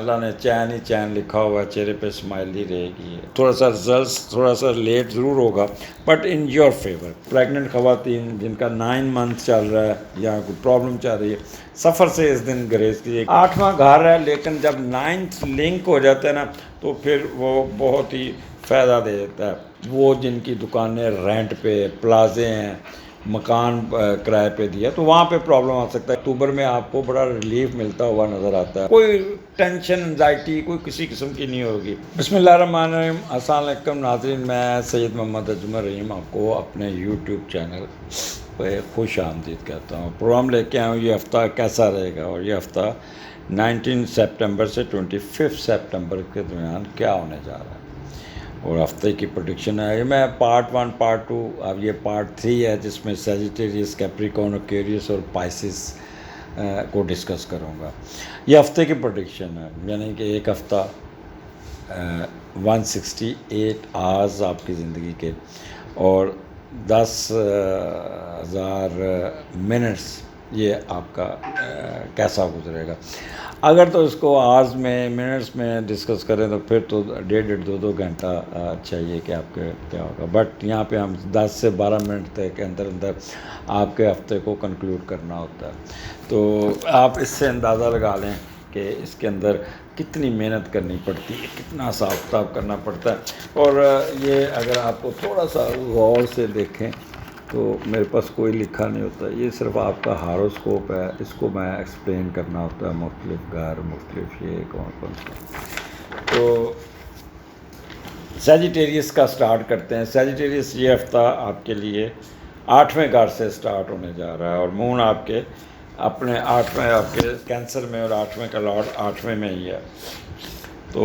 اللہ نے چین ہی چین لکھا ہوا ہے، چہرے پہ اسمائل ہی رہے گی. تھوڑا سا رزلٹس تھوڑا سا لیٹ ضرور ہوگا but in your fever. Pregnant خواتین جن کا 9 منتھ چل رہا ہے یا کوئی پرابلم چل رہی ہے، سفر سے اس دن گریز کیجیے. 8واں گھر ہے لیکن جب 9th لنک ہو جاتا ہے نا تو پھر وہ بہت ہی فائدہ دے دیتا ہے. وہ جن کی دکانیں رینٹ پہ، پلازے ہیں، مکان کرائے پہ دیا تو وہاں پہ پرابلم آ سکتا ہے. اکتوبر میں آپ کو بڑا ریلیف ملتا ہوا نظر آتا ہے. کوئی ٹینشن انزائٹی کوئی کسی قسم کی نہیں ہوگی. بسم اللہ الرحمن الرحیم. السلام علیکم ناظرین، میں سید محمد اجمل رحیم آپ کو اپنے یوٹیوب چینل پہ خوش آمدید کہتا ہوں. پروگرام لے کے آیا ہوں یہ ہفتہ کیسا رہے گا، اور یہ ہفتہ 19 سپٹمبر سے 25 سپٹمبر کے درمیان کیا ہونے جا رہا ہے، اور ہفتے کی پروڈکشن ہے. میں پارٹ 1 پارٹ 2 اب یہ پارٹ 3 ہے جس میں سیجیٹیریس، کیپریکارن، ایکویریس اور پائسس کو ڈسکس کروں گا. یہ ہفتے کی پروڈکشن ہے، یعنی کہ ایک ہفتہ 168 آورز آپ کی زندگی کے اور 10,000 منٹس یہ آپ کا کیسا گزرے گا. اگر تو اس کو آورز میں منٹس میں ڈسکس کریں تو پھر تو 1.5 2 گھنٹہ چاہیے کہ آپ کے کیا ہوگا. بٹ یہاں پہ ہم 10 سے 12 منٹ تک کے اندر آپ کے ہفتے کو کنکلوڈ کرنا ہوتا ہے. تو آپ اس سے اندازہ لگا لیں کہ اس کے اندر کتنی محنت کرنی پڑتی ہے، کتنا حساب کتاب کرنا پڑتا ہے. اور یہ اگر آپ کو تھوڑا سا غور سے دیکھیں تو میرے پاس کوئی لکھا نہیں ہوتا، یہ صرف آپ کا ہاروسکوپ ہے. اس کو میں ایکسپلین کرنا ہوتا ہے، مختلف گھر، مختلف یہ کون سا. تو سیجیٹیریس کا سٹارٹ کرتے ہیں. سیجیٹیریس یہ ہفتہ آپ کے لیے 8ویں گھر سے سٹارٹ ہونے جا رہا ہے، اور مون آپ کے اپنے 8ویں آپ کے کینسر میں، اور 8ویں کا لارڈ 8ویں میں ہی ہے. تو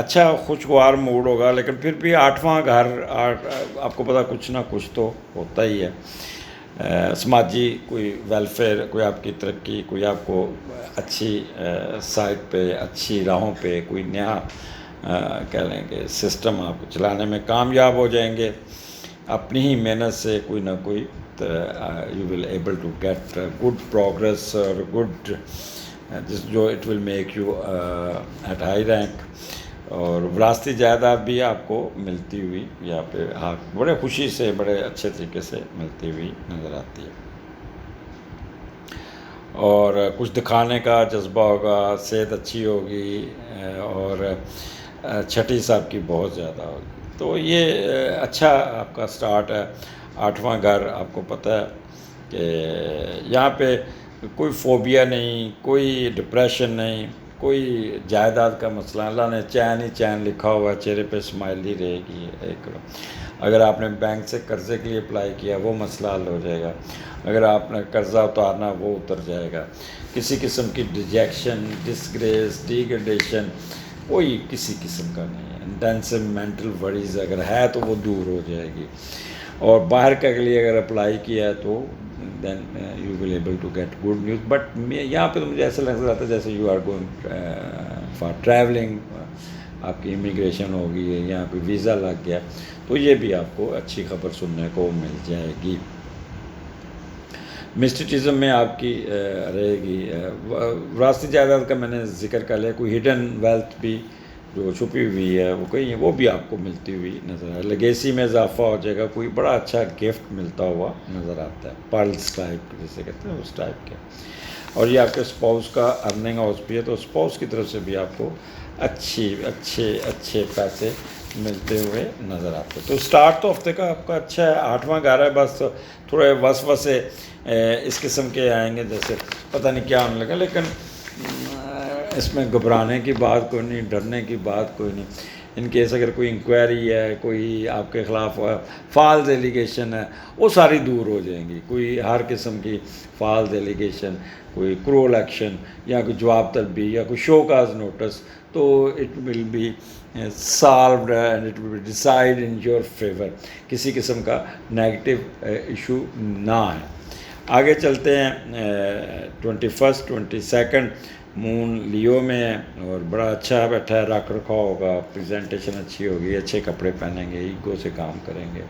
اچھا خوشگوار موڈ ہوگا، لیکن پھر بھی 8واں گھر آپ کو پتہ کچھ نہ کچھ تو ہوتا ہی ہے. سماجی کوئی ویلفیئر، کوئی آپ کی ترقی، کوئی آپ کو اچھی سائٹ پہ، اچھی راہوں پہ کوئی نیا کہہ لیں کہ سسٹم آپ چلانے میں کامیاب ہو جائیں گے اپنی ہی محنت سے. کوئی نہ کوئی you will able to get good progress اور گڈ جو it will make you at high rank. اور وراثتی جائیداد بھی آپ کو ملتی ہوئی یہاں پہ بڑے خوشی سے، بڑے اچھے طریقے سے ملتی ہوئی نظر آتی ہے. اور کچھ دکھانے کا جذبہ ہوگا، صحت اچھی ہوگی، اور چھٹی صاحب کی بہت زیادہ ہوگی. تو یہ اچھا آپ کا سٹارٹ ہے. 8واں گھر آپ کو پتہ ہے کہ یہاں پہ کوئی فوبیا نہیں، کوئی ڈپریشن نہیں، کوئی جائیداد کا مسئلہ. اللہ نے چین ہی چین لکھا ہوا ہے، چہرے پہ اسمائل ہی رہے گی. اگر آپ نے بینک سے قرضے کے لیے اپلائی کیا وہ مسئلہ حل ہو جائے گا. اگر آپ نے قرضہ اتارنا وہ اتر جائے گا. کسی قسم کی ڈیجیکشن، ڈسگریس، ڈیگریڈیشن کوئی کسی قسم کا نہیں ہے. انٹینسو مینٹل وریز اگر ہے تو وہ دور ہو جائے گی. اور باہر کے لیے اگر اپلائی کیا ہے تو then you will able to get good news. But یہاں پہ تو مجھے ایسا لگ رہا تھا جیسے you are going for travelling, آپ کی امیگریشن ہوگی، یہاں پہ ویزا لگ گیا تو یہ بھی آپ کو اچھی خبر سننے کو مل جائے گی. مسٹیٹزم میں آپ کی رہے گی. وراثتی جائیداد کا میں نے ذکر کر لیا. کوئی ہڈن ویلتھ بھی جو چھپی ہوئی ہے وہ کہیں وہ بھی آپ کو ملتی ہوئی نظر آئے. لیگیسی میں اضافہ ہو جائے گا. کوئی بڑا اچھا گفٹ ملتا ہوا نظر آتا ہے، پرلس ٹائپ جسے کہتے ہیں اس ٹائپ کے. اور یہ آپ کے اسپاؤس کا ارننگ ہاؤس بھی ہے، تو اسپاؤس کی طرف سے بھی آپ کو اچھے پیسے ملتے ہوئے نظر آتے. تو سٹارٹ تو ہفتے کا آپ کا اچھا ہے. 8واں گھر ہے، بس تھوڑے وسوسے اس قسم کے آئیں گے جیسے پتہ نہیں کیا ہونے لگا، لیکن اس میں گھبرانے کی بات کوئی نہیں، ڈرنے کی بات کوئی نہیں. ان کیس اگر کوئی انکوائری ہے، کوئی آپ کے خلاف فالز ایلیگیشن ہے، وہ ساری دور ہو جائیں گی. کوئی ہر قسم کی فالز ایلیگیشن، کوئی کرول ایکشن یا کوئی جواب طلبی یا کوئی شو کاز نوٹس، تو it will be solved and it will be decide in your favour. کسی قسم کا نیگیٹو ایشو نہ ہے. آگے چلتے ہیں. 21 22 مون لیو میں ہے اور بڑا اچھا بیٹھا ہے. رکھ رکھاؤ ہوگا، پریزنٹیشن اچھی ہوگی، اچھے کپڑے پہنیں گے، ایگو سے کام کریں گے،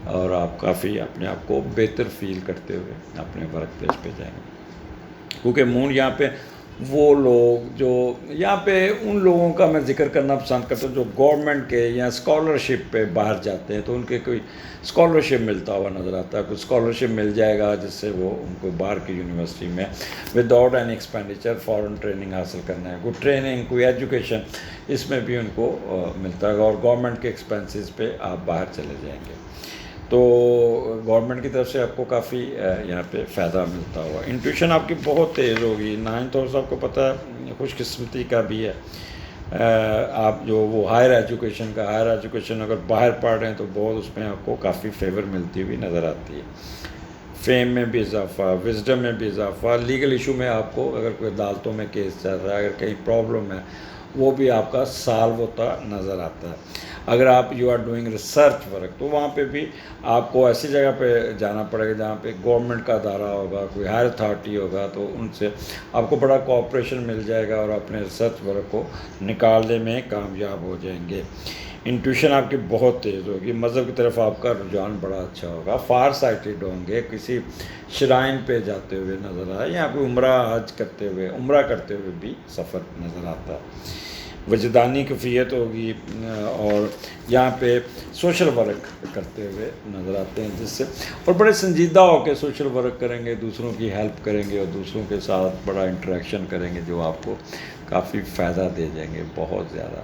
اور آپ کافی اپنے آپ کو بہتر فیل کرتے ہوئے اپنے ورک پلیس پہ جائیں گے. کیونکہ مون یہاں پہ وہ لوگ جو یہاں پہ ان لوگوں کا میں ذکر کرنا پسند کرتا ہوں جو گورنمنٹ کے یا اسکالرشپ پہ باہر جاتے ہیں، تو ان کے کوئی اسکالرشپ ملتا ہوا نظر آتا ہے، کوئی اسکالرشپ مل جائے گا جس سے وہ ان کو باہر کی یونیورسٹی میں وداؤٹ اینی ایکسپینڈیچر فورن ٹریننگ حاصل کرنا ہے، کوئی ٹریننگ کوئی ایجوکیشن اس میں بھی ان کو ملتا ہے، اور گورنمنٹ کے ایکسپینسز پہ آپ باہر چلے جائیں گے، تو گورنمنٹ کی طرف سے آپ کو کافی یہاں پہ فائدہ ملتا ہوا۔ انٹیوشن آپ کی بہت تیز ہوگی، 9th ہاؤس آپ کو پتہ ہے خوش قسمتی کا بھی ہے، آپ جو وہ ہائر ایجوکیشن اگر باہر پڑھ رہے ہیں تو بہت اس میں آپ کو کافی فیور ملتی ہوئی نظر آتی ہے، فیم میں بھی اضافہ، وزڈم میں بھی اضافہ، لیگل ایشو میں آپ کو اگر کوئی عدالتوں میں کیس چل رہا ہے، اگر کہیں پرابلم ہے وہ بھی آپ کا سالو ہوتا نظر آتا ہے۔ اگر آپ you are doing research work تو وہاں پہ بھی آپ کو ایسی جگہ پہ جانا پڑے گا جہاں پہ گورنمنٹ کا ادارہ ہوگا، کوئی ہائر اتھارٹی ہوگا، تو ان سے آپ کو بڑا کوآپریشن مل جائے گا اور اپنے ریسرچ ورک کو نکالنے میں کامیاب ہو جائیں گے۔ انٹیوشن آپ کی بہت تیز ہوگی، مذہب کی طرف آپ کا رجحان بڑا اچھا ہوگا، فار سائٹڈ ہوں گے، کسی شرائن پہ جاتے ہوئے نظر آئے یا کوئی عمرہ حج کرتے ہوئے بھی سفر نظر آتا ہے، وجدانی کیفیت ہوگی، اور یہاں پہ سوشل ورک کرتے ہوئے نظر آتے ہیں، جس سے اور بڑے سنجیدہ ہو کے سوشل ورک کریں گے، دوسروں کی ہیلپ کریں گے اور دوسروں کے ساتھ بڑا انٹریکشن کریں گے جو آپ کو کافی فائدہ دے جائیں گے بہت زیادہ،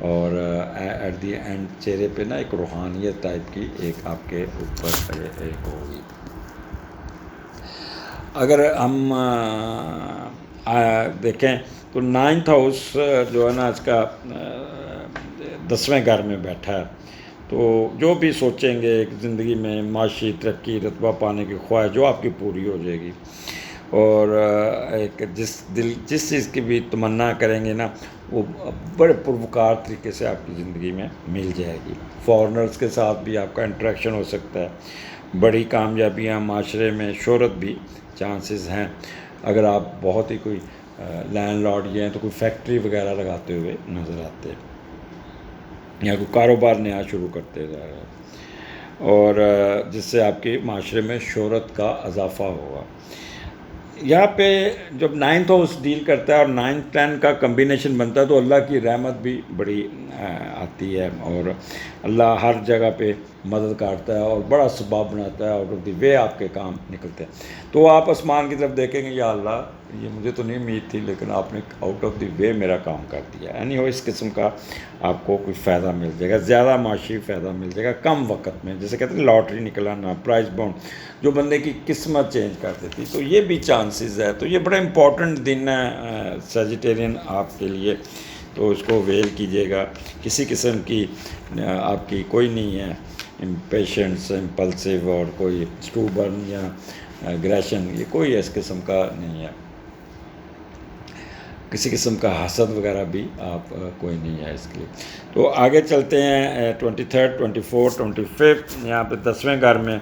اور ایٹ دی اینڈ چہرے پہ نا ایک روحانیت ٹائپ کی ایک آپ کے اوپر ایک ہوگی۔ اگر ہم دیکھیں تو 9th ہاؤس جو ہے نا اس کا 10ویں گھر میں بیٹھا ہے، تو جو بھی سوچیں گے ایک زندگی میں معاشی ترقی رتبہ پانے کی خواہش جو آپ کی پوری ہو جائے گی، اور ایک جس چیز کی بھی تمنا کریں گے نا وہ بڑے پروکار طریقے سے آپ کی زندگی میں مل جائے گی، فارنرز کے ساتھ بھی آپ کا انٹریکشن ہو سکتا ہے، بڑی کامیابیاں معاشرے میں، شہرت بھی چانسز ہیں، اگر آپ بہت ہی کوئی لینڈ لارڈ یہ ہیں تو کوئی فیکٹری وغیرہ لگاتے ہوئے نظر آتے ہیں یا کوئی کاروبار نیا شروع کرتے جا رہے ہیں، اور جس سے آپ کے معاشرے میں شہرت کا اضافہ ہوگا۔ یہاں پہ جب 9th ہاؤس ڈیل کرتا ہے اور 9 10 کا کمبینیشن بنتا ہے تو اللہ کی رحمت بھی بڑی آتی ہے، اور اللہ ہر جگہ پہ مدد کرتا ہے اور بڑا سبب بناتا ہے، آؤٹ آف دی وے آپ کے کام نکلتے ہیں، تو آپ آسمان کی طرف دیکھیں گے یا اللہ یہ مجھے تو نہیں امید تھی لیکن آپ نے آؤٹ آف دی وے میرا کام کر دیا، یعنی ہو اس قسم کا آپ کو کوئی فائدہ مل جائے گا، زیادہ معاشی فائدہ مل جائے گا کم وقت میں، جیسے کہتے ہیں لاٹری نکلانا، پرائز بانڈ جو بندے کی قسمت چینج کر دیتی، تو یہ بھی چانسز ہے، تو یہ بڑا امپورٹنٹ دن ہے سیجیٹیرین آپ کے لیے، تو اس کو ویل کیجیے گا، کسی قسم کی آپ کی کوئی نہیں ہے امپیشنٹس امپلسیو اور کوئی اسٹوبرن یا اگریشن، یہ کوئی اس قسم کا نہیں ہے، کسی قسم کا حسد وغیرہ بھی آپ کوئی نہیں ہے اس کے لیے۔ تو آگے چلتے ہیں 23rd 24 25 یہاں پہ 10ویں گھر میں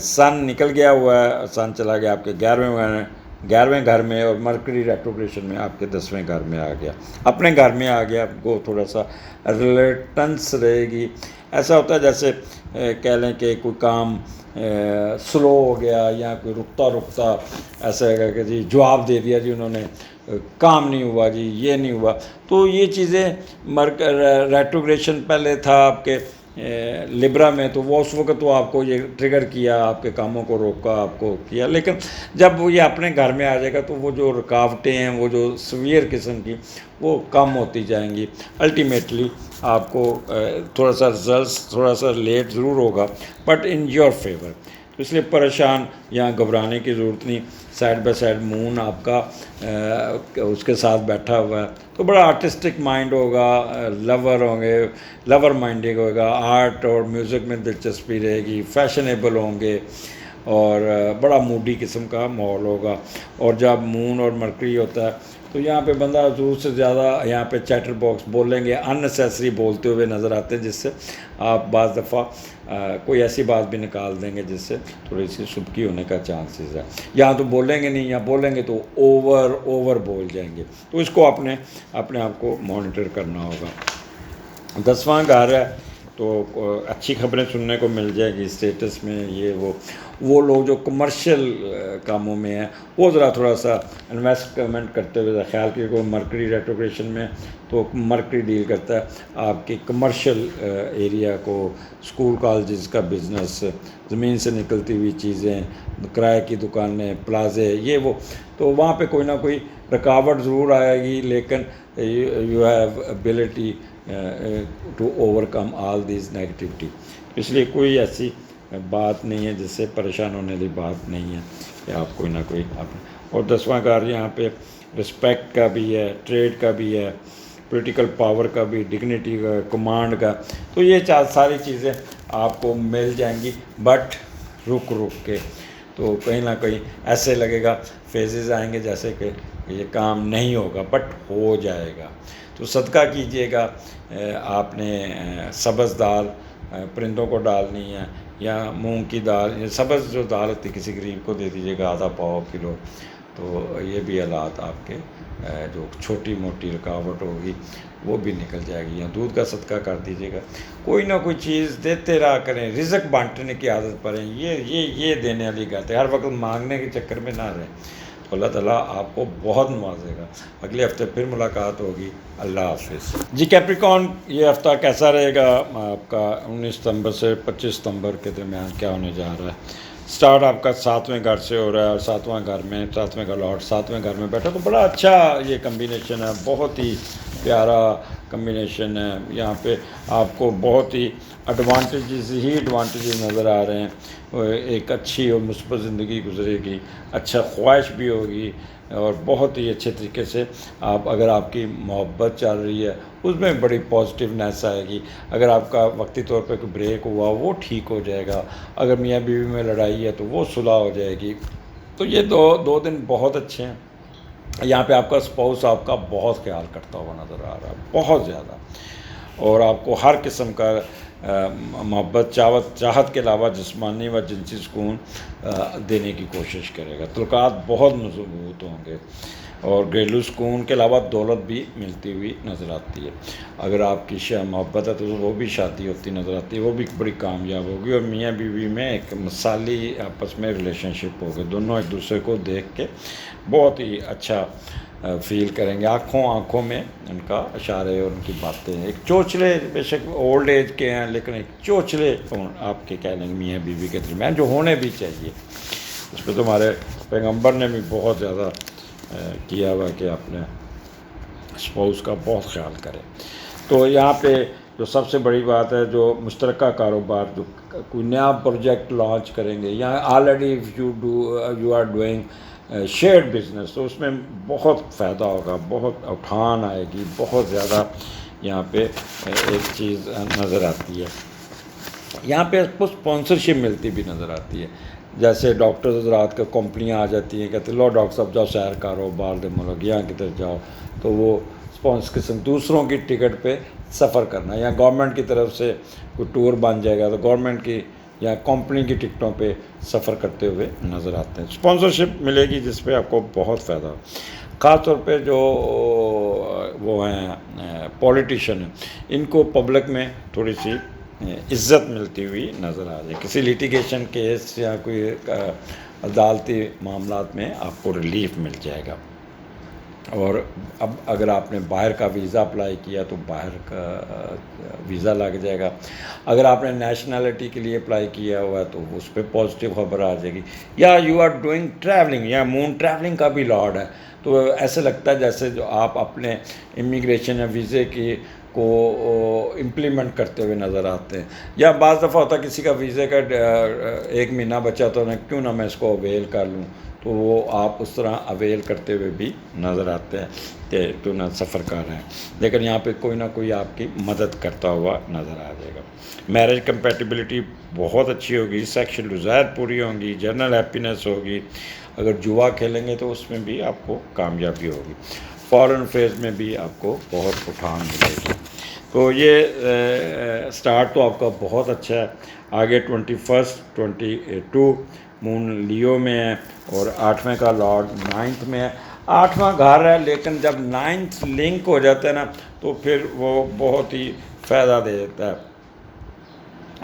سن نکل گیا ہوا ہے، سن چلا گیا آپ کے 11ویں گھر میں، اور مرکری ریٹروگریشن میں آپ کے 10ویں گھر میں آ گیا، اپنے گھر میں آ گیا، آپ کو تھوڑا سا ریلیٹنس رہے گی، ایسا ہوتا ہے جیسے کہہ لیں کہ کوئی کام سلو ہو گیا یا کوئی رکتا ایسا ہے کہ جی جواب دے دیا جی انہوں نے، کام نہیں ہوا جی، یہ نہیں ہوا، تو یہ چیزیں ریٹروگریشن پہلے تھا آپ کے لبرا میں، تو وہ اس وقت تو آپ کو یہ ٹریگر کیا، آپ کے کاموں کو روکا، آپ کو کیا، لیکن جب وہ یہ اپنے گھر میں آ جائے گا تو وہ جو رکاوٹیں ہیں وہ جو سویئر قسم کی وہ کم ہوتی جائیں گی، الٹیمیٹلی آپ کو تھوڑا سا رزلٹس تھوڑا سا لیٹ ضرور ہوگا بٹ ان یور فیور، تو اس لیے پریشان یا گھبرانے کی ضرورت نہیں، سائڈ بائی سائڈ مون آپ کا اس کے ساتھ بیٹھا ہوا ہے، تو بڑا آرٹسٹک مائنڈ ہوگا، لور مائنڈنگ ہوگا، آرٹ اور میوزک میں دلچسپی رہے گی، فیشنیبل ہوں گے، اور بڑا موڈی قسم کا ماحول ہوگا، اور جب مون اور مرکری ہوتا ہے تو یہاں پہ بندہ ضرورت سے زیادہ یہاں پہ چیٹر باکس بولیں گے، ان نیسیسری بولتے ہوئے نظر آتے ہیں، جس سے آپ بعض دفعہ کوئی ایسی بات بھی نکال دیں گے جس سے تھوڑی سی سبکی ہونے کا چانسز ہے، یہاں تو بولیں گے نہیں، یا بولیں گے تو اوور بول جائیں گے، تو اس کو اپنے آپ کو مانیٹر کرنا ہوگا۔ 10واں گھر ہے تو اچھی خبریں سننے کو مل جائے گی اسٹیٹس میں. یہ وہ لوگ جو کمرشل کاموں میں ہیں وہ ذرا تھوڑا سا انویسٹمنٹ کرتے ہوئے خیال کہ کوئی مرکری ریٹروگریشن میں تو مرکری ڈیل کرتا ہے آپ کی کمرشل ایریا کو, اسکول کالجز کا بزنس, زمین سے نکلتی ہوئی چیزیں, کرائے کی دکانیں, پلازے, یہ وہ, تو وہاں پہ کوئی نہ کوئی رکاوٹ ضرور آئے گی, لیکن you have ability to overcome all these negativity. اس لیے کوئی ایسی بات نہیں ہے جس سے پریشان ہونے والی بات نہیں ہے کہ آپ کوئی نہ کوئی اور 10واں گھر یہاں پہ رسپیکٹ کا بھی ہے, ٹریڈ کا بھی ہے, پولیٹیکل پاور کا بھی, ڈگنیٹی کا, کمانڈ کا, تو یہ ساری چیزیں آپ کو مل جائیں گی. بٹ رک کے تو کہیں نہ کہیں ایسے لگے گا, فیزز آئیں گے جیسے کہ یہ کام نہیں ہوگا, بٹ ہو جائے گا. تو صدقہ کیجئے گا, آپ نے سبز دال پرندوں کو ڈالنی ہے یا مونگ کی دال, یہ سبز جو دال ہوتی ہے کسی غریب کو دے دیجیے گا آدھا پاؤ کلو, تو یہ بھی حالات آپ کے جو چھوٹی موٹی رکاوٹ ہوگی وہ بھی نکل جائے گی. یا دودھ کا صدقہ کر دیجیے گا, کوئی نہ کوئی چیز دیتے رہا کریں, رزق بانٹنے کی عادت پڑیں. یہ دینے والی بات ہے, ہر وقت مانگنے کے چکر میں نہ رہیں, تو اللہ تعالیٰ آپ کو بہت نوازے گا. اگلے ہفتے پھر ملاقات ہوگی. اللہ حافظ. جی کیپریکارن, یہ ہفتہ کیسا رہے گا آپ کا 19 ستمبر سے 25 ستمبر کے درمیان کیا ہونے جا رہا ہے؟ سٹارٹ آپ کا 7ویں گھر سے ہو رہا ہے, اور 7واں گھر میں 7ویں کا لارڈ 7ویں گھر میں بیٹھا, تو بڑا اچھا یہ کمبینیشن ہے, بہت ہی پیارا کمبینیشن ہے. یہاں پہ آپ کو بہت ہی ایڈوانٹیجز نظر آ رہے ہیں. ایک اچھی اور مثبت زندگی گزرے گی, اچھا خواہش بھی ہوگی, اور بہت ہی اچھے طریقے سے اگر آپ کی محبت چل رہی ہے اس میں بڑی پازیٹیونیس آئے گی. اگر آپ کا وقتی طور پہ کوئی بریک ہوا وہ ٹھیک ہو جائے گا. اگر میاں بیوی میں لڑائی ہے تو وہ صلح ہو جائے گی. تو یہ دو دن بہت اچھے ہیں. یہاں پہ آپ کا اسپاؤس آپ کا بہت خیال کرتا ہوا نظر آ رہا ہے, بہت زیادہ, اور آپ کو ہر قسم کا محبت چاہت کے علاوہ جسمانی و جنسی سکون دینے کی کوشش کرے گا. تعلقات بہت مضبوط ہوں گے, اور گھریلو سکون کے علاوہ دولت بھی ملتی ہوئی نظر آتی ہے. اگر آپ کی محبت ہے تو وہ بھی شادی ہوتی نظر آتی ہے, وہ بھی بڑی کامیاب ہوگی, اور میاں بیوی میں ایک مثالی آپس میں ریلیشن شپ ہوگی. دونوں ایک دوسرے کو دیکھ کے بہت ہی اچھا فیل کریں گے. آنکھوں میں ان کا اشارے اور ان کی باتیں, ایک چوچلے, بے شک اولڈ ایج کے ہیں لیکن ایک چوچلے آپ کے کہہ لیں گے میاں بیوی کے درمیان, جو ہونے بھی چاہیے. اس پہ تمہارے پیغمبر نے بھی بہت زیادہ کیا ہوا کہ اپنے اسپاؤس کا بہت خیال کرے. تو یہاں پہ جو سب سے بڑی بات ہے, جو مشترکہ کاروبار, جو کوئی نیا پروجیکٹ لانچ کریں گے, یا already you are doing shared business, تو اس میں بہت فائدہ ہوگا, بہت اٹھان آئے گی, بہت زیادہ. یہاں پہ ایک چیز نظر آتی ہے, یہاں پہ آپ کو اسپانسرشپ ملتی بھی نظر آتی ہے. جیسے ڈاکٹر حضرات کا کمپنیاں آ جاتی ہیں, کہتے ہیں لو ڈاکٹر صاحب جاؤ سیر کرو باہر دے ملک, یہاں کدھر جاؤ, تو وہ قسم دوسروں کی ٹکٹ پہ سفر کرنا, یا گورنمنٹ کی طرف سے کوئی ٹور بن جائے گا تو گورنمنٹ کی یا کمپنی کی ٹکٹوں پہ سفر کرتے ہوئے نظر آتے ہیں. اسپانسرشپ ملے گی جس پہ آپ کو بہت فائدہ ہو. خاص طور پہ جو وہ ہیں پولیٹیشین ہیں, ان کو پبلک میں تھوڑی سی عزت ملتی ہوئی نظر آ جائے. کسی لیٹیگیشن کیس یا کوئی عدالتی معاملات میں آپ کو ریلیف مل جائے گا. اور اب اگر آپ نے باہر کا ویزا اپلائی کیا تو باہر کا ویزا لگ جائے گا. اگر آپ نے نیشنلٹی کے لیے اپلائی کیا ہوا ہے تو اس پہ پازیٹیو خبر آ جائے گی. یا یو آر ڈوئنگ ٹریولنگ, یا مون ٹریولنگ کا بھی لارڈ ہے, تو ایسے لگتا ہے جیسے جو آپ اپنے امیگریشن یا ویزے کی کو امپلیمنٹ کرتے ہوئے نظر آتے ہیں. یا بعض دفعہ ہوتا ہے کسی کا ویزے کا 1 مہینہ بچا تو کیوں نہ میں اس کو اویل کر لوں, تو وہ آپ اس طرح اویل کرتے ہوئے بھی نظر آتے ہیں کہ کیوں نہ سفر کر رہے ہیں. لیکن یہاں پہ کوئی نہ کوئی آپ کی مدد کرتا ہوا نظر آ جائے گا. میرج کمپیٹیبلٹی بہت اچھی ہوگی, سیکشل ڈیزائر پوری ہوں گی, جنرل ہیپینس ہوگی. اگر جوا کھیلیں گے تو اس میں بھی آپ کو کامیابی ہوگی. فارن افیئرز میں بھی آپ کو بہت اٹھان ملے گی. تو یہ سٹارٹ تو آپ کا بہت اچھا ہے. آگے 21 22 مون لیو میں ہے, اور 8ویں کا لارڈ 9th میں ہے. 8واں گھر ہے, لیکن جب 9th لنک ہو جاتا ہے نا تو پھر وہ بہت ہی فائدہ دے دیتا ہے.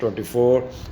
24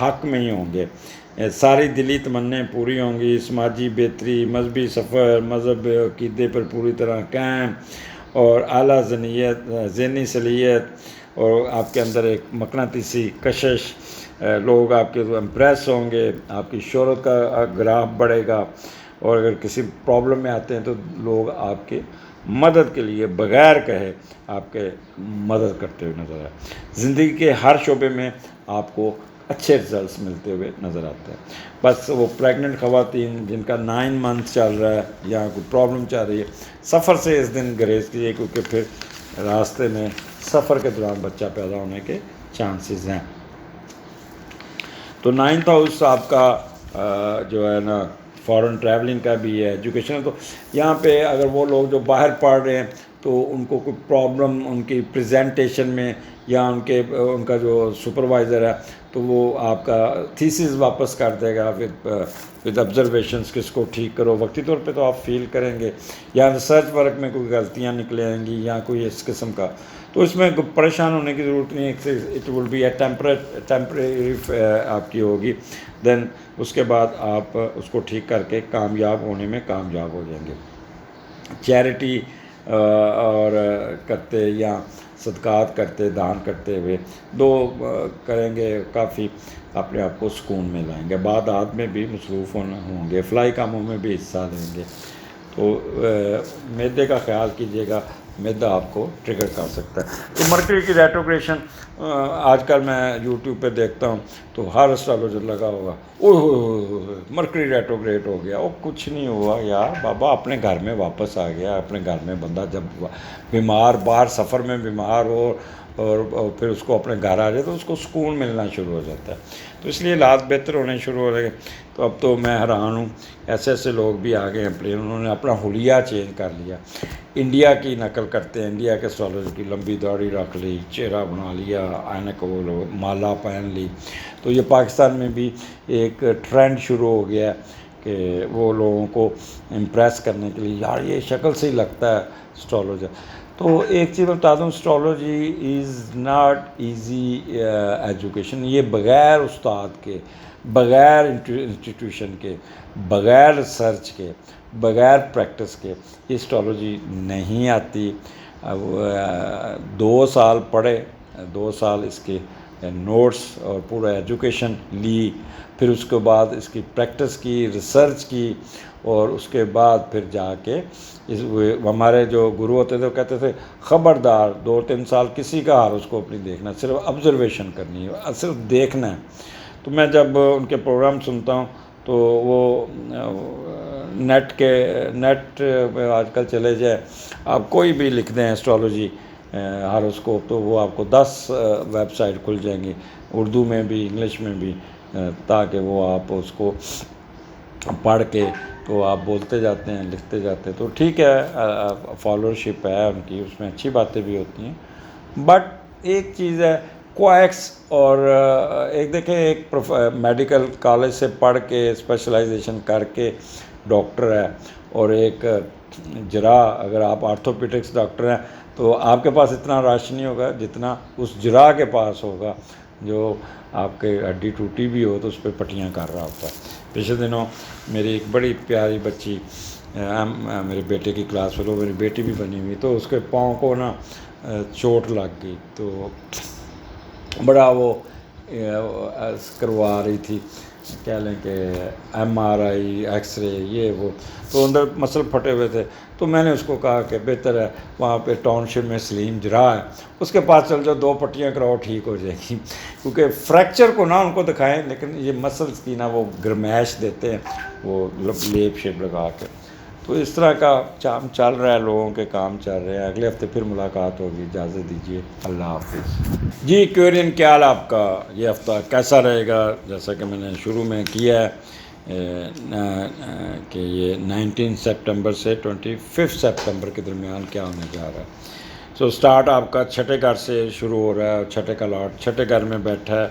حق میں ہی ہوں گے، ساری دلی تمنیں پوری ہوں گی، سماجی بہتری، مذہبی سفر، مذہب عقیدے پر پوری طرح قائم، اور اعلیٰ ذہنی صلاحیت، اور آپ کے اندر ایک مقناطیسی کشش، لوگ آپ کے امپریس ہوں گے، آپ کی شہرت کا گراف بڑھے گا، اور اگر کسی پرابلم میں آتے ہیں تو لوگ آپ کے مدد کے لیے بغیر کہے آپ کے مدد کرتے ہوئے نظر آئے، زندگی کے ہر شعبے میں آپ کو اچھے رزلٹس ملتے ہوئے نظر آتے ہیں۔ بس وہ پریگننٹ خواتین جن کا 9 منتھ چل رہا ہے یا کوئی پرابلم چل رہی ہے، سفر سے اس دن گریز کیجیے، کیونکہ پھر راستے میں سفر کے دوران بچہ پیدا ہونے کے چانسز ہیں۔ تو 9th ہاؤس آپ کا جو ہے نا فارن ٹریولنگ کا بھی ہے، ایجوکیشن، تو یہاں پہ اگر وہ لوگ جو باہر پڑھ رہے ہیں تو ان کو کوئی پرابلم ان کی پریزنٹیشن میں، یا ان کا جو سپروائزر ہے تو وہ آپ کا تھیسس واپس کر دے گا ود آبزرویشنس کہ اس کو ٹھیک کرو، وقتی طور پہ تو آپ فیل کریں گے، یا ریسرچ ورک میں کوئی غلطیاں نکلے آئیں گی یا کوئی اس قسم کا، تو اس میں پریشان ہونے کی ضرورت نہیں ہے، it will be a temporary آپ کی ہوگی، دین اس کے بعد آپ اس کو ٹھیک کر کے کامیاب ہونے میں کامیاب ہو جائیں گے۔ چیریٹی اور کرتے یا صدقات کرتے، دان کرتے ہوئے کریں گے، کافی اپنے آپ کو سکون میں لائیں گے، عبادات میں بھی مصروف ہوں گے، فلاحی کاموں میں بھی حصہ لیں گے۔ تو معدے کا خیال کیجیے گا، معدہ آپ کو ٹریگر کر سکتا ہے۔ تو مرکری کی ریٹروگریشن آج کل میں یوٹیوب پہ دیکھتا ہوں تو ہر اسٹرالوجر لگا ہوگا، مرکری ریٹروگریٹ ہو گیا، وہ کچھ نہیں ہوا یار بابا، اپنے گھر میں واپس آ گیا، اپنے گھر میں بندہ جب بیمار، باہر سفر میں بیمار ہو اور پھر اس کو اپنے گھر آ جائے تو اس کو سکون ملنا شروع ہو جاتا ہے، تو اس لیے حالات بہتر ہونے شروع ہو رہے ہیں۔ تو اب تو میں حیران ہوں، ایسے لوگ بھی آ گئے ہیں پلین، انہوں نے اپنا حلیہ چینج کر لیا، انڈیا کی نقل کرتے ہیں، انڈیا کے اسٹرالوجر کی، لمبی داڑھی رکھ لی، چہرہ بنا لیا، اینک وہ لوگ مالا پہن لی، تو یہ پاکستان میں بھی ایک ٹرینڈ شروع ہو گیا ہے کہ وہ لوگوں کو امپریس کرنے کے لیے، یار یہ شکل سے ہی لگتا ہے اسٹرالوجر۔ تو ایک چیز بتا دوں، astrology is not easy education, یہ بغیر استاد کے، بغیر انسٹیٹیوشن کے، بغیر ریسرچ کے، بغیر پریکٹس کے یہ اسٹرالوجی نہیں آتی۔ اب 2 سال پڑھے، 2 سال اس کے نوٹس اور پورا ایجوکیشن لی، پھر اس کے بعد اس کی پریکٹس کی، ریسرچ کی، اور اس کے بعد پھر جا کے ہمارے جو گرو ہوتے تھے وہ کہتے تھے خبردار 2-3 سال کسی کا حال اس کو اپنی دیکھنا، صرف آبزرویشن کرنی ہے، صرف دیکھنا ہے۔ تو میں جب ان کے پروگرام سنتا ہوں تو وہ نیٹ پہ آج کل چلے جائے، آپ کوئی بھی لکھ دیں اسٹرالوجی ہاروسکوپ تو وہ آپ کو 10 ویب سائٹ کھل جائیں گی، اردو میں بھی، انگلش میں بھی، تاکہ وہ آپ اس کو پڑھ کے تو آپ بولتے جاتے ہیں، لکھتے جاتے ہیں، تو ٹھیک ہے، فالوورشپ ہے ان کی، اس میں اچھی باتیں بھی ہوتی ہیں، بٹ ایک چیز ہے کویکس، اور ایک دیکھیں ایک میڈیکل کالج سے پڑھ کے اسپیشلائزیشن کر کے ڈاکٹر ہے، اور ایک جراح، اگر آپ آرتھوپیڈکس ڈاکٹر ہیں تو آپ کے پاس اتنا رش نہیں ہوگا جتنا اس جراح کے پاس ہوگا جو آپ کے ہڈی ٹوٹی بھی ہو تو اس پہ پٹیاں کر رہا ہوتا ہے۔ پچھلے دنوں میری ایک بڑی پیاری بچی، میرے بیٹے کی کلاس فیلو، میری بیٹی بھی بنی ہوئی، تو اس کے پاؤں کو نا چوٹ لگ گئی، تو بڑا وہ کروا رہی تھی، کہہ لیں کہ MRI، ایکس رے، یہ وہ، تو اندر مسل پھٹے ہوئے تھے، تو میں نے اس کو کہا کہ بہتر ہے وہاں پہ ٹاؤن شپ میں سلیم جراح ہے، اس کے پاس چل جاؤ، 2 پٹیاں کراؤ، ٹھیک ہو جائے گی، کیونکہ فریکچر کو نہ ان کو دکھائیں، لیکن یہ مسلس کی نا وہ گرمائش دیتے ہیں، وہ لیپ شیپ لگا کے، تو اس طرح کا کام چل رہا ہے، لوگوں کے کام چل رہے ہیں۔ اگلے ہفتے پھر ملاقات ہوگی، اجازت دیجیے، اللہ حافظ۔ جی کویرین، کیا حال آپ کا؟ یہ ہفتہ کیسا رہے گا؟ جیسا کہ میں نے شروع میں کیا ہے کہ یہ 19 سپٹمبر سے 25 سپٹمبر کے درمیان کیا ہونے جا رہا ہے۔ سو سٹارٹ آپ کا چھٹے گھر سے شروع ہو رہا ہے، چھٹے کا لاٹ چھٹے گھر میں بیٹھا ہے،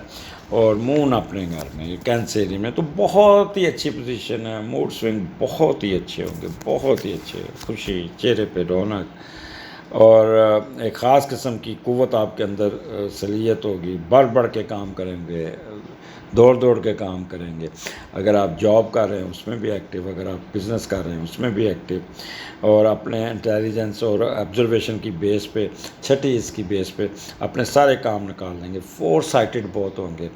اور مون اپنے گھر میں، یہ کینسر میں، تو بہت ہی اچھی پوزیشن ہے، موڈ سوئنگ بہت ہی اچھے ہوں گے، بہت ہی اچھے، خوشی چہرے پہ، رونق، اور ایک خاص قسم کی قوت آپ کے اندر صلاحیت ہوگی، بڑھ بڑھ کے کام کریں گے، دوڑ کے کام کریں گے. اگر آپ جاب کر رہے ہیں اس میں بھی ایکٹیو, اگر آپ بزنس کر رہے ہیں اس میں بھی ایکٹیو, اور اپنے انٹیلیجنس اور آبزرویشن کی بیس پہ, چھٹی اس کی بیس پہ اپنے سارے کام نکال دیں گے. فور سائٹڈ بہت ہوں گے.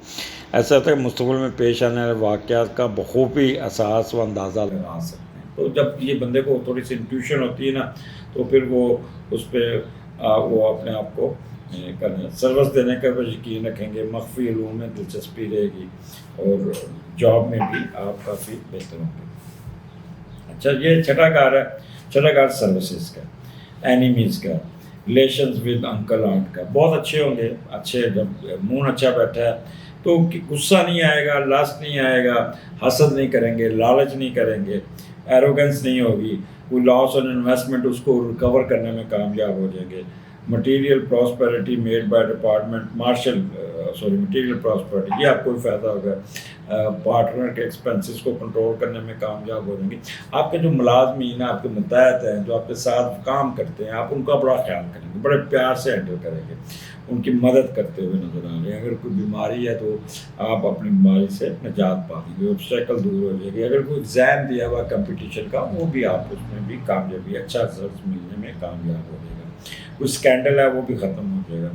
ایسا ہوتا ہے کہ مستقبل میں پیش آنے والے واقعات کا بخوبی احساس و اندازہ لگا سکتے ہیں. تو جب یہ بندے کو تھوڑی سی انٹیوشن ہوتی ہے نا, تو پھر وہ اس پہ وہ اپنے آپ کو کرنے سروس دینے کا یقین رکھیں گے. مخفی علوم میں دلچسپی رہے گی اور جاب میں بھی آپ کافی بہتر ہوں گے. اچھا, یہ چھٹا کار ہے. چھٹا کار سروسز کا, اینیمیز کا, ریلیشنز ود انکل آنٹ کا. بہت اچھے ہوں گے. اچھے, جب مون اچھا بیٹھا ہے تو غصہ نہیں آئے گا, لاسٹ نہیں آئے گا, حسد نہیں کریں گے, لالچ نہیں کریں گے, ایروگنس نہیں ہوگی. کوئی لاس آن انویسٹمنٹ اس کو ریکور کرنے میں کامیاب ہو جائیں گے. Material prosperity made by department material prosperity, یہ آپ کو فائدہ ہوگا. پارٹنر کے ایکسپینسز کو کنٹرول کرنے میں کامیاب ہو جائیں گے. آپ کے جو ملازمین ہیں, آپ کے متحد ہیں, جو آپ کے ساتھ کام کرتے ہیں, آپ ان کا بڑا خیال کریں گے, بڑے پیار سے ہینڈل کریں گے, ان کی مدد کرتے ہوئے نظر آ رہے ہیں. اگر کوئی بیماری ہے تو آپ اپنی بیماری سے نجات پا دیں گے, آبسٹیکل دور ہو جائے گی. اگر کوئی ایگزام دیا ہوا کمپٹیشن کا, وہ بھی آپ اس میں بھی کامیابی, اچھا رزلٹ ملنے میں کامیاب ہو جائے گا. کوئی اسکینڈل ہے وہ بھی ختم ہو جائے گا.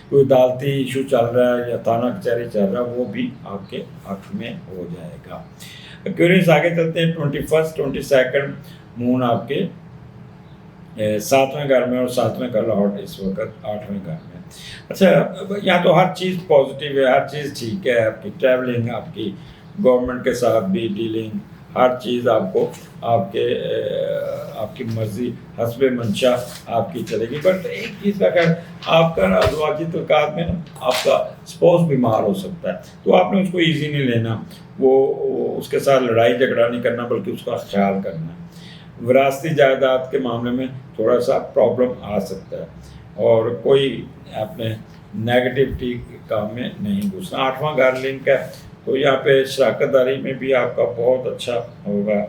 کوئی عدالتی ایشو چل رہا ہے یا تھانہ کچہری چل رہا ہے, وہ بھی آپ کے حق میں ہو جائے گا. ایکویرینس آگے چلتے ہیں. 21 22 مون آپ کے 7ویں گھر میں, اور 7ویں کا لارڈ اس وقت 8ویں گھر میں. اچھا, یہاں تو ہر چیز پازیٹیو ہے, ہر چیز ٹھیک ہے. آپ کی ٹریولنگ, آپ کی گورنمنٹ کے ساتھ بھی ڈیلنگ, ہر چیز آپ کو آپ کی مرضی حسب منشا آپ کی چلے گی. بٹ ایک چیز کا خیر, آپ کا ازواجی تعلقات میں نا آپ کا اسپاؤس بیمار ہو سکتا ہے, تو آپ نے اس کو ایزی نہیں لینا. وہ اس کے ساتھ لڑائی جھگڑا نہیں کرنا, بلکہ اس کا خیال کرنا ہے. وراثتی جائیداد کے معاملے میں تھوڑا سا پرابلم آ سکتا ہے, اور کوئی اپنے نیگیٹیوٹی کام میں نہیں گھسنا. 8واں گھر لنک ہے, تو یہاں پہ شراکت داری میں بھی آپ کا بہت اچھا ہوگا,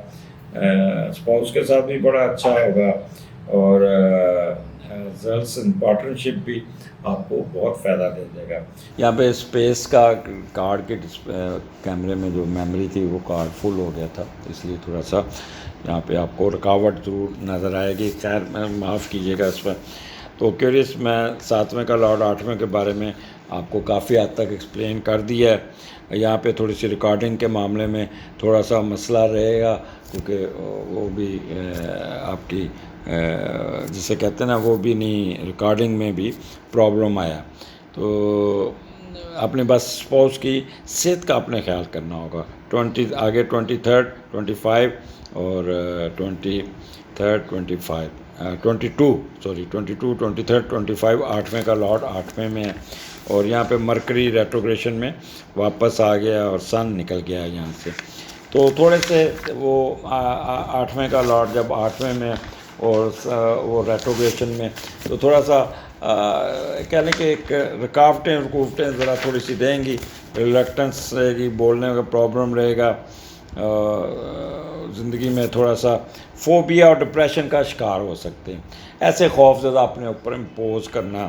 اسپاؤس کے ساتھ بھی بڑا اچھا ہوگا, اور ریزلٹس ان پارٹنرشپ بھی آپ کو بہت فائدہ دے دے گا. یہاں پہ اسپیس کا کارڈ کے کیمرے میں جو میموری تھی وہ کارڈ فل ہو گیا تھا, اس لیے تھوڑا سا یہاں پہ آپ کو رکاوٹ ضرور نظر آئے گی. خیر, میں معاف کیجیے گا اس پر. تو کیوریس, میں 7ویں کا لارڈ 8ویں کے بارے میں آپ کو کافی حد تک ایکسپلین کر دیا ہے. یہاں پہ تھوڑی سی ریکارڈنگ کے معاملے میں تھوڑا سا مسئلہ رہے گا, کیونکہ وہ بھی آپ کی جسے کہتے ہیں نا, وہ بھی نہیں, ریکارڈنگ میں بھی پرابلم آیا. تو اپنے بس اسپاؤس کی صحت کا اپنے خیال کرنا ہوگا. آگے 23 25 اور 23 25 22 23 25 8ویں کا لارڈ 8ویں میں ہے, اور یہاں پہ مرکری ریٹروگریشن میں واپس آ گیا اور سن نکل گیا یہاں سے. تو تھوڑے سے وہ 8ویں کا لارڈ جب 8ویں میں اور وہ ریٹروگریشن میں, تو تھوڑا سا کہہ لیں کہ ایک رکاوٹیں ذرا تھوڑی سی دیں گی. ریلیکٹنس رہے گی, بولنے کا پرابلم رہے گا, زندگی میں تھوڑا سا فوبیا اور ڈپریشن کا شکار ہو سکتے ہیں. ایسے خوف زدہ اپنے اوپر امپوز کرنا,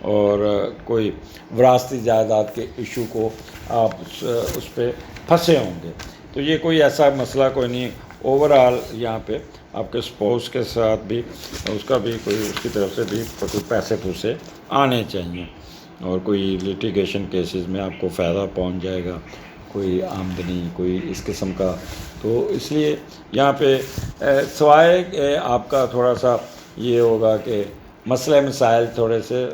اور کوئی وراثتی جائیداد کے ایشو کو آپ اس پہ پھنسے ہوں گے. تو یہ کوئی ایسا مسئلہ کوئی نہیں. اوورآل یہاں پہ آپ کے اسپاؤس کے ساتھ بھی اس کا بھی کوئی, اس کی طرف سے بھی کوئی پیسے پھوسے آنے چاہیے, اور کوئی لیٹیگیشن کیسز میں آپ کو فائدہ پہنچ جائے گا, کوئی آمدنی, کوئی اس قسم کا. تو اس لیے یہاں پہ سوائے آپ کا تھوڑا سا یہ ہوگا کہ مسئلہ مسائل تھوڑے سے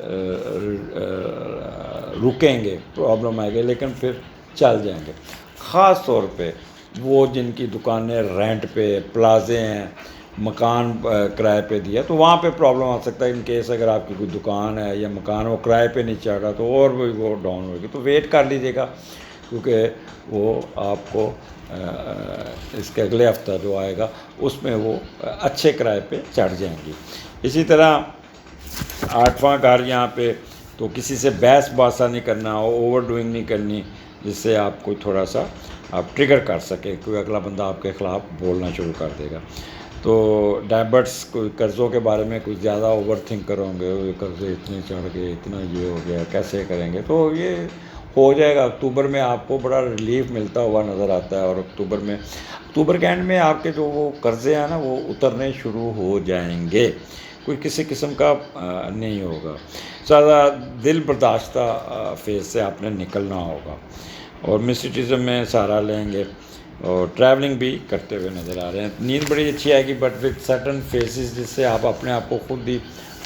رکیں گے, پرابلم آئے گی, لیکن پھر چل جائیں گے. خاص طور پہ وہ جن کی دکانیں رینٹ پہ, پلازے ہیں, مکان کرائے پہ دیا, تو وہاں پہ پرابلم آ سکتا ہے. ان کیس اگر آپ کی کوئی دکان ہے یا مکان وہ کرائے پہ نہیں چڑھ رہا, تو اور بھی وہ ڈاؤن ہوگی. تو ویٹ کر لیجیے گا, کیونکہ وہ آپ کو اس کے اگلے ہفتہ جو آئے گا اس میں وہ اچھے کرائے پہ چڑھ جائیں گی. اسی طرح 8واں گھر یہاں پہ, تو کسی سے بحث باسا نہیں کرنا, اوور ڈوئنگ نہیں کرنی, جس سے آپ کو تھوڑا سا آپ ٹریگر کر سکیں, کوئی اگلا بندہ آپ کے خلاف بولنا شروع کر دے گا. تو ڈیبٹس, کوئی قرضوں کے بارے میں کچھ زیادہ اوور تھنک کرو گے, قرضے اتنے چڑھ گئے, اتنا یہ ہو گیا, کیسے کریں گے, تو یہ ہو جائے گا اکتوبر میں آپ کو بڑا ریلیف ملتا ہوا نظر آتا ہے، اور اکتوبر کے اینڈ میں آپ کے جو وہ قرضے ہیں نا وہ اترنے شروع ہو جائیں گے، کوئی کسی قسم کا نہیں ہوگا، زیادہ دل برداشتہ فیز سے آپ نے نکلنا ہوگا، اور مسٹیزم میں سہارا لیں گے، اور ٹریولنگ بھی کرتے ہوئے نظر آ رہے ہیں، نیند بڑی اچھی آئے گی، بٹ وتھ سرٹن فیسز جس سے آپ اپنے آپ کو خود ہی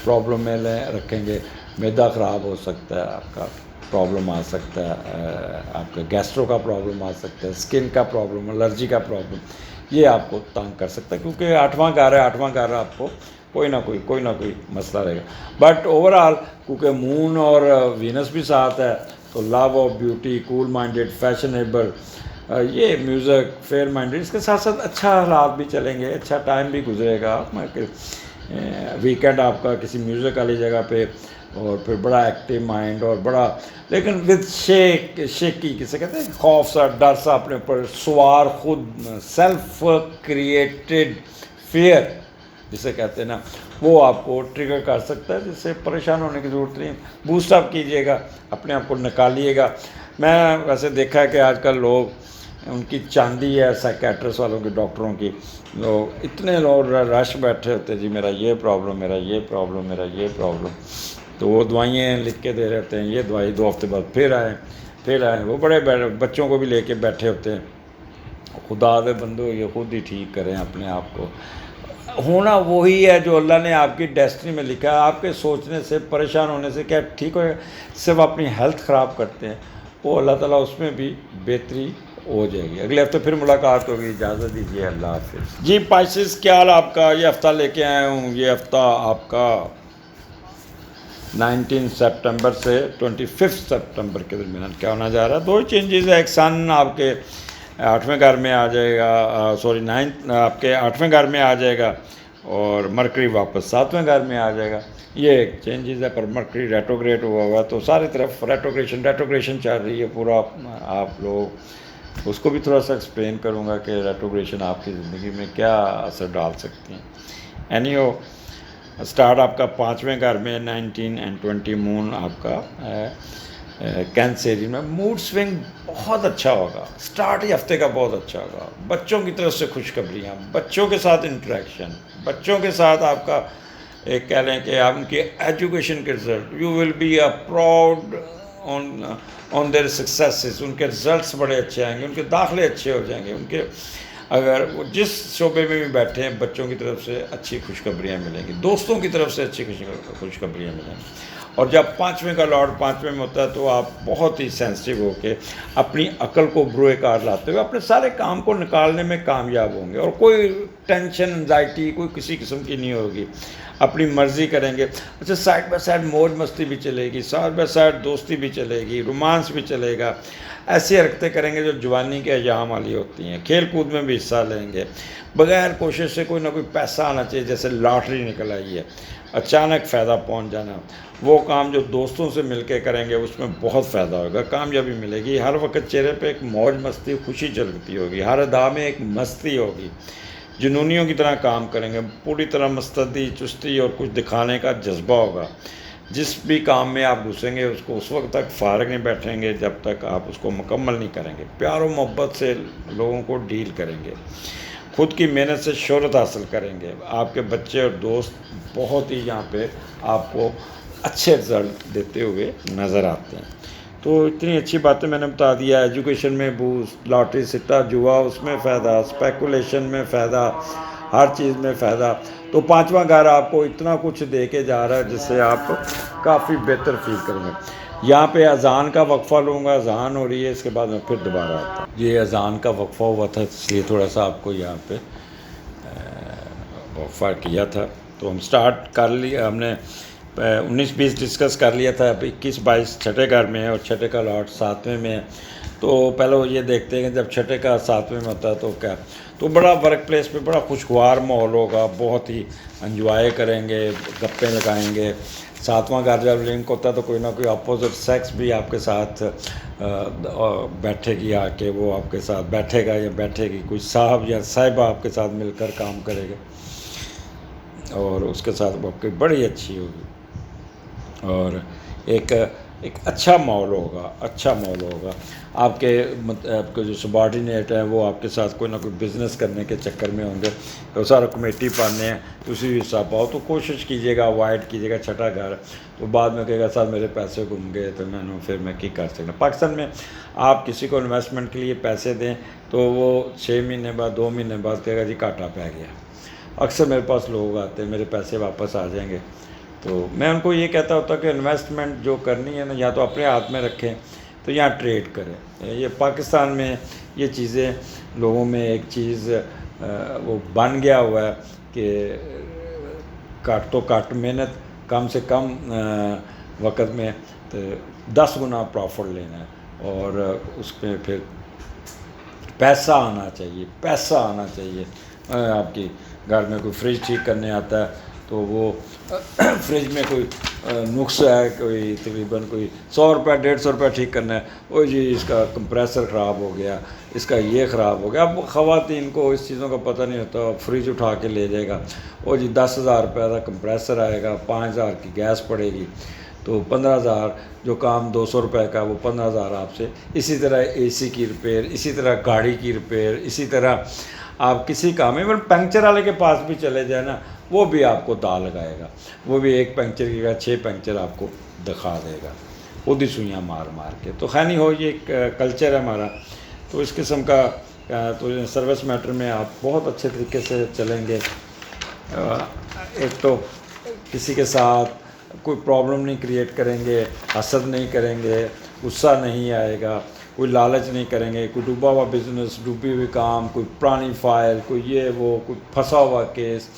پرابلم میں رکھیں گے، معدہ خراب ہو سکتا ہے آپ کا، پرابلم آ سکتا ہے آپ کا گیسٹرو کا پرابلم آ سکتا ہے، اسکن کا پرابلم، الرجی کا پرابلم، یہ آپ کو تنگ کر سکتا ہے، کیونکہ آٹھواں گھر آپ کو کوئی نہ کوئی مسئلہ رہے گا، بٹ اوور آل کیونکہ مون اور وینس بھی ساتھ ہے، تو love of beauty, cool minded, fashionable, یہ میوزک، فیئر مائنڈیڈ، اس کے ساتھ ساتھ اچھا حالات بھی چلیں گے، اچھا ٹائم بھی گزرے گا، ویکینڈ آپ کا کسی میوزک والی جگہ پہ، اور پھر بڑا ایکٹیو مائنڈ، اور بڑا لیکن وتھ شیکی کسے کہتے ہیں، خوف سا، ڈر سا اپنے اوپر سوار، خود سیلف کریٹڈ فیئر جسے کہتے ہیں نا، وہ آپ کو ٹریگر کر سکتا ہے، جس سے پریشان ہونے کی ضرورت نہیں، بوسٹ اپ کیجیے گا، اپنے آپ کو نکالیے گا۔ میں ویسے دیکھا ہے کہ آج کل لوگ، ان کی چاندی ہے سائیکیٹرسٹ والوں کی، ڈاکٹروں کی، لوگ اتنے لوگ رش بیٹھے ہوتے، جی میرا یہ پرابلم، میرا یہ پرابلم، میرا یہ پرابلم، تو وہ دوائیں لکھ کے دے رہتے ہیں، یہ دوائی 2 ہفتے بعد پھر آئیں، وہ بڑے بچوں کو بھی لے کے بیٹھے ہوتے ہیں، خدا دے بندو یہ خود ہی ٹھیک کریں اپنے آپ کو، ہونا وہی ہے جو اللہ نے آپ کی ڈیسٹنی میں لکھا ہے، آپ کے سوچنے سے، پریشان ہونے سے کیا ٹھیک ہوئے، صرف اپنی ہیلتھ خراب کرتے ہیں، وہ اللہ تعالیٰ اس میں بھی بہتری ہو جائے گی۔ اگلے ہفتے پھر ملاقات ہوگی، اجازت دیجیے، اللہ حافظ۔ جی پائسز، کیا حال آپ کا؟ یہ ہفتہ لے کے آیا ہوں، یہ ہفتہ آپ کا 19 سپٹمبر سے 25 سپٹمبر کے درمیان کیا ہونا جا رہا ہے؟ 2 چینجز ہے، ایک سن آپ کے 8ویں گھر میں آ جائے گا، سوری 9 آپ کے 8ویں گھر میں آ جائے گا، اور مرکری واپس 7ویں گھر میں آ جائے گا، یہ ایک چینجز ہے، پر مرکری ریٹروگریڈ ہوا ہوا، تو ساری طرف ریٹروگریشن چل رہی ہے پورا، آپ لوگ اس کو بھی تھوڑا سا ایکسپلین کروں گا کہ ریٹروگریشن آپ کی زندگی میں کیا اثر ڈال سکتی ہیں۔ اینی اسٹارٹ آپ کا 5ویں گھر میں 19 اور 20 مون آپ کا کینسر میں، موڈ سوئنگ بہت اچھا ہوگا، اسٹارٹ ہی ہفتے کا بہت اچھا ہوگا، بچوں کی طرف سے خوشخبریاں، بچوں کے ساتھ انٹریکشن، بچوں کے ساتھ آپ کا ایک کہہ لیں کہ آپ ان کی ایجوکیشن کے result, you will be a proud on their successes, ان کے رزلٹس بڑے اچھے آئیں گے، ان کے داخلے اچھے ہو جائیں گے، ان کے اگر وہ جس شعبے میں بھی بیٹھے ہیں، بچوں کی طرف سے اچھی خوشخبریاں ملیں گی، دوستوں کی طرف سے اچھی خوشخبریاں ملیں گی، اور جب 5ویں کا لارڈ 5ویں میں ہوتا ہے تو آپ بہت ہی سینسٹیو ہو کے اپنی عقل کو بروئے کار لاتے ہوئے اپنے سارے کام کو نکالنے میں کامیاب ہوں گے، اور کوئی ٹینشن، انزائٹی کوئی کسی قسم کی نہیں ہوگی، اپنی مرضی کریں گے، اچھا سائڈ بائی سائڈ موج مستی بھی چلے گی، سائڈ بائی سائڈ دوستی بھی چلے گی، رومانس بھی چلے گا، ایسی حرکتیں کریں گے جو جوانی کے ایام والی ہوتی ہیں، کھیل کود میں بھی حصہ لیں گے، بغیر کوشش سے کوئی نہ کوئی پیسہ آنا چاہیے، جیسے لاٹری نکل آئی ہے، اچانک فائدہ پہنچ جانا، وہ کام جو دوستوں سے مل کے کریں گے اس میں بہت فائدہ ہوگا، کامیابی ملے گی، ہر وقت چہرے پہ ایک موج مستی، خوشی جھلکتی ہوگی، ہر ادا میں ایک مستی ہوگی، جنونیوں کی طرح کام کریں گے، پوری طرح مستعدی، چستی اور کچھ دکھانے کا جذبہ ہوگا، جس بھی کام میں آپ گھسیں گے اس کو اس وقت تک فارغ نہیں بیٹھیں گے جب تک آپ اس کو مکمل نہیں کریں گے، پیار و محبت سے لوگوں کو ڈیل کریں گے، خود کی محنت سے شہرت حاصل کریں گے، آپ کے بچے اور دوست بہت ہی یہاں پہ آپ کو اچھے رزلٹ دیتے ہوئے نظر آتے ہیں۔ تو اتنی اچھی باتیں میں نے بتا دیا، ایجوکیشن میں بوسٹ، لاٹری، سٹا، جوا، اس میں فائدہ، اسپیکولیشن میں فائدہ، ہر چیز میں فائدہ، تو 5واں گھر آپ کو اتنا کچھ دے کے جا رہا ہے جس سے آپ کافی بہتر فیل کریں گے۔ یہاں پہ اذان کا وقفہ لوں گا، اذان ہو رہی ہے، اس کے بعد میں پھر دوبارہ آتا ہوں۔ یہ اذان کا وقفہ ہوا تھا، اس لیے تھوڑا سا آپ کو یہاں پہ وقفہ کیا تھا، تو ہم سٹارٹ کر لیا، ہم نے 19-20 ڈسکس کر لیا تھا، اب 21-22 چھٹے گھر میں ہے، اور چھٹے کا لاٹ 7ویں میں ہے، تو پہلے وہ یہ دیکھتے ہیں کہ جب چھٹے کا 7ویں میں ہوتا ہے تو کیا، تو بڑا ورک پلیس پہ بڑا خوشگوار ماحول ہوگا، بہت ہی انجوائے کریں گے، گپیں لگائیں گے۔ 7واں گھر جب لنک ہوتا ہے تو کوئی نہ کوئی اپوزٹ سیکس بھی آپ کے ساتھ بیٹھے گی، آ کے وہ آپ کے ساتھ بیٹھے گا یا بیٹھے گی، کوئی صاحب یا صاحبہ آپ کے ساتھ مل کر کام کرے گا، اور اس کے ساتھ وہ آپ کی بڑی اچھی ہوگی، اور ایک ایک اچھا ماحول ہوگا، اچھا ماحول ہوگا. آپ کے جو سبارڈینیٹ ہیں وہ آپ کے ساتھ کوئی نہ کوئی بزنس کرنے کے چکر میں ہوں گے، تو سارا کمیٹی پانے ہیں اسی حساب پاؤ. تو کوشش کیجیے گا اوائڈ کیجیے گا چھٹا گھر. تو بعد میں کہے گا سر میرے پیسے گم گئے تو پھر میں کی کر سکتا. پاکستان میں آپ کسی کو انویسٹمنٹ کے لیے پیسے دیں تو وہ 6 مہینے بعد 2 مہینے بعد کہے گا جی گھاٹا پہ گیا. اکثر میرے پاس لوگ آتے ہیں میرے پیسے واپس آ جائیں گے. تو میں ان کو یہ کہتا ہوتا کہ انویسٹمنٹ جو کرنی ہے نا یا تو اپنے ہاتھ میں رکھیں تو یہاں ٹریڈ کریں. یہ پاکستان میں یہ چیزیں لوگوں میں ایک چیز وہ بن گیا ہوا ہے کہ کٹ تو کٹ محنت کم سے کم وقت میں 10 گنا پروفٹ لینا ہے اور اس پہ پھر پیسہ آنا چاہیے، پیسہ آنا چاہیے. آپ کی گھر میں کوئی فریج ٹھیک کرنے آتا ہے تو وہ فریج میں کوئی نقص ہے، کوئی تقریباً کوئی 100 روپے 150 روپے ٹھیک کرنا ہے. او جی اس کا کمپریسر خراب ہو گیا، اس کا یہ خراب ہو گیا. اب خواتین کو اس چیزوں کا پتہ نہیں ہوتا، فریج اٹھا کے لے جائے گا. او جی 10,000 روپے کا کمپریسر آئے گا، 5,000 کی گیس پڑے گی، تو 15,000 جو کام 200 روپے کا وہ 15,000 آپ سے. اسی طرح اے سی کی ریپیئر، اسی طرح گاڑی کی ریپیئر، اسی طرح آپ کسی کام میں پنکچر والے کے پاس بھی چلے جائیں نا وہ بھی آپ کو دا لگائے گا. وہ بھی ایک پنکچر کی 6 پنکچر آپ کو دکھا دے گا خود ہی سوئیاں مار مار کے. تو خیر نہیں ہو، یہ ایک کلچر ہے ہمارا. تو اس قسم کا تو سروس میٹر میں آپ بہت اچھے طریقے سے چلیں گے. ایک تو کسی کے ساتھ کوئی پرابلم نہیں کریٹ کریں گے، حسد نہیں کریں گے، غصہ نہیں آئے گا، کوئی لالچ نہیں کریں گے. کوئی ڈوبا ہوا بزنس، ڈوبی ہوئی کام، کوئی پرانی فائل، کوئی یہ وہ، کوئی پھنسا ہوا کیس،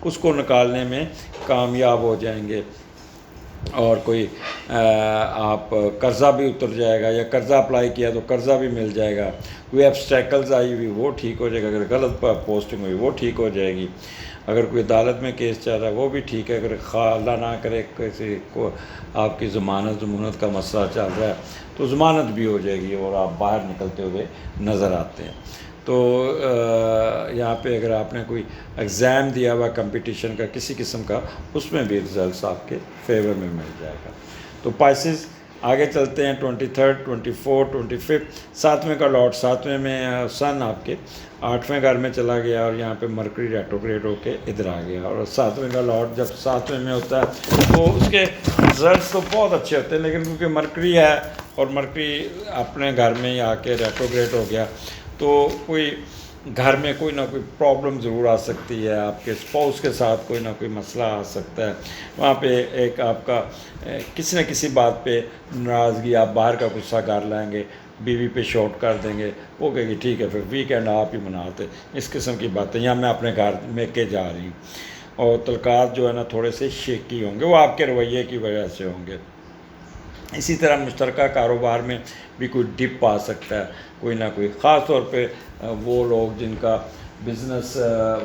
اس کو نکالنے میں کامیاب ہو جائیں گے. اور کوئی آپ قرضہ بھی اتر جائے گا، یا قرضہ اپلائی کیا تو قرضہ بھی مل جائے گا. کوئی ایبسٹیکلز آئی ہوئی وہ ٹھیک ہو جائے گا، اگر غلط پوسٹنگ ہوئی وہ ٹھیک ہو جائے گی. اگر کوئی عدالت میں کیس چل رہا ہے وہ بھی ٹھیک ہے. اگر اللہ نہ کرے کسی کو آپ کی ضمانت کا مسئلہ چل رہا ہے تو ضمانت بھی ہو جائے گی اور آپ باہر نکلتے ہوئے نظر آتے ہیں. تو یہاں پہ اگر آپ نے کوئی ایگزام دیا ہوا کمپٹیشن کا کسی قسم کا، اس میں بھی رزلٹس آپ کے فیور میں مل جائے گا. تو پائسز آگے چلتے ہیں. 23rd 24 25 7ویں کا لاٹ، 7ویں میں سن آپ کے 8ویں گھر میں چلا گیا اور یہاں پہ مرکری ریٹروگریڈ ہو کے ادھر آ گیا. اور 7ویں کا لاٹ جب 7ویں میں ہوتا ہے تو اس کے رزلٹس تو بہت اچھے ہوتے ہیں، لیکن کیونکہ مرکری ہے اور مرکری اپنے گھر میں ہی آ کے ریٹروگریڈ ہو گیا تو کوئی گھر میں کوئی نہ کوئی پرابلم ضرور آ سکتی ہے. آپ کے اسپاؤس کے ساتھ کوئی نہ کوئی مسئلہ آ سکتا ہے. وہاں پہ ایک آپ کا کسی نہ کسی بات پہ ناراضگی، آپ باہر کا غصہ کر لائیں گے، بیوی پہ شاٹ کر دیں گے، وہ کہے گی ٹھیک ہے پھر ویکینڈ آپ ہی مناتے. اس قسم کی باتیں یا میں اپنے گھر میں کے جا رہی ہوں. اور تعلقات جو ہے نا تھوڑے سے شیکی ہوں گے، وہ آپ کے رویے کی وجہ سے ہوں گے. اسی طرح مشترکہ کاروبار میں بھی کوئی ڈپ آ سکتا ہے، کوئی نہ کوئی. خاص طور پہ وہ لوگ جن کا بزنس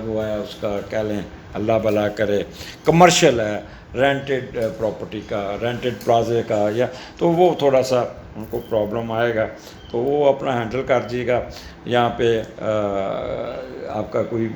وہ ہے اس کا کہہ لیں اللہ بھلا کرے کمرشل ہے، رینٹڈ پراپرٹی کا، رینٹڈ پلازے کا، یا تو وہ تھوڑا سا ان کو پرابلم آئے گا. تو وہ اپنا ہینڈل کر دیجیے گا. یہاں پہ آپ کا کوئی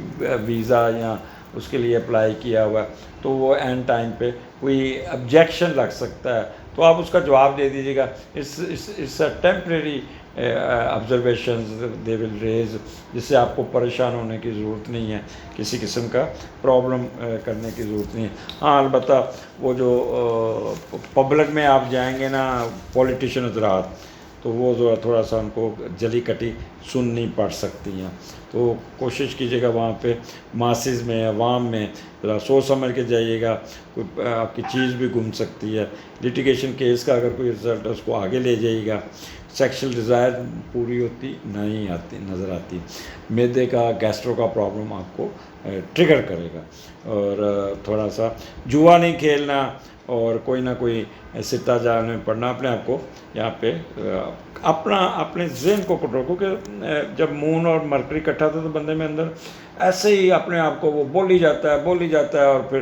ویزا یا اس کے لیے اپلائی کیا ہوا ہے تو وہ اینڈ ٹائم پہ کوئی آبجیکشن لگ سکتا ہے تو آپ اس کا جواب دے دیجیے گا. اس temporary observations they will raise, جس سے آپ کو پریشان ہونے کی ضرورت نہیں ہے، کسی قسم کا پرابلم کرنے کی ضرورت نہیں ہے. ہاں البتہ وہ جو پبلک میں آپ جائیں گے نا پولیٹیشین حضرات، تو وہ تھوڑا سا ان کو جلی کٹی سننی پڑ سکتی ہیں. تو کوشش کیجیے گا وہاں پہ ماسز میں، عوام میں ذرا سوچ سمجھ کے جائیے گا. کوئی آپ کی چیز بھی گم سکتی ہے. لیٹیگیشن کیس کا اگر کوئی رزلٹ ہے اس کو آگے لے جائیے گا. سیکشل ڈیزائر پوری ہوتی نہیں آتی نظر آتی. معدے کا گیسٹرو کا پرابلم آپ کو ٹریگر کرے گا. اور تھوڑا سا جوا نہیں کھیلنا اور کوئی نہ کوئی سٹہ جال میں پڑھنا. اپنے آپ کو یہاں پہ اپنے ذہن کو کنٹرول، کیونکہ جب مون اور مرکری اکٹھا تھا تو بندے میں اندر ایسے ہی اپنے آپ کو وہ بولی جاتا ہے اور پھر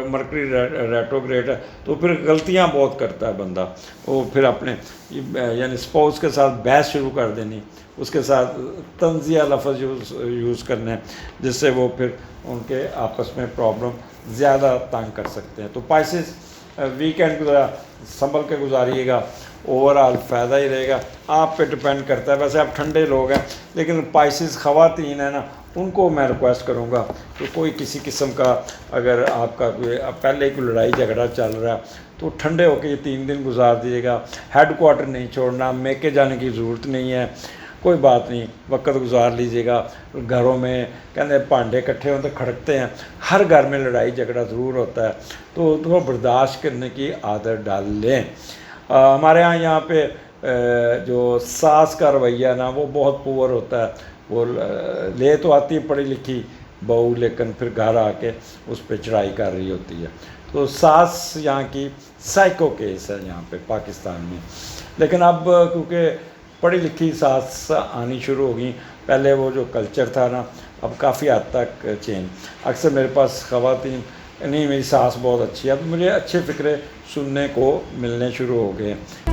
مرکری ریٹروگریڈ ہے تو پھر غلطیاں بہت کرتا ہے بندہ. وہ پھر اپنے یعنی اسپاؤس کے ساتھ بحث شروع کر دینی، اس کے ساتھ طنزیہ لفظ یوز کرنے، جس سے وہ پھر ان کے آپس میں پرابلم زیادہ تنگ کر سکتے ہیں. تو پائسز ویکینڈ ذرا سنبھل کے گزاریے گا، اوور آل فائدہ ہی رہے گا. آپ پہ ڈپینڈ کرتا ہے. ویسے آپ ٹھنڈے لوگ ہیں، لیکن پائسز خواتین ہیں نا، ان کو میں ریکویسٹ کروں گا کہ کوئی کسی قسم کا اگر آپ کا کوئی پہلے کوئی لڑائی جھگڑا چل رہا ہے تو ٹھنڈے ہو کے یہ 3 دن گزار دیجیے گا. ہیڈ کوارٹر نہیں چھوڑنا، میکے جانے کی ضرورت نہیں ہے، کوئی بات نہیں، وقت گزار لیجیے گا. گھروں میں کہتے ہیں بھانڈے اکٹھے ہوتے کھڑکتے ہیں، ہر گھر میں لڑائی جھگڑا ضرور ہوتا ہے، تو تھوڑا برداشت کرنے کی عادت ڈال لیں. ہمارے یہاں پہ جو ساس کا رویہ نا وہ بہت پور ہوتا ہے. وہ لے تو آتی ہے پڑھی لکھی بہو، لیکن پھر گھر آ کے اس پہ چڑھائی کر رہی ہوتی ہے. تو ساس یہاں کی سائیکو کیس ہے یہاں پہ پاکستان میں. لیکن اب کیونکہ پڑھی لکھی ساس آنی شروع ہو گئیں، پہلے وہ جو کلچر تھا نا اب کافی حد تک چینج. اکثر میرے پاس خواتین نہیں میری ساس بہت اچھی ہے، اب مجھے اچھے فکرے سننے کو ملنے شروع ہو گئے ہیں.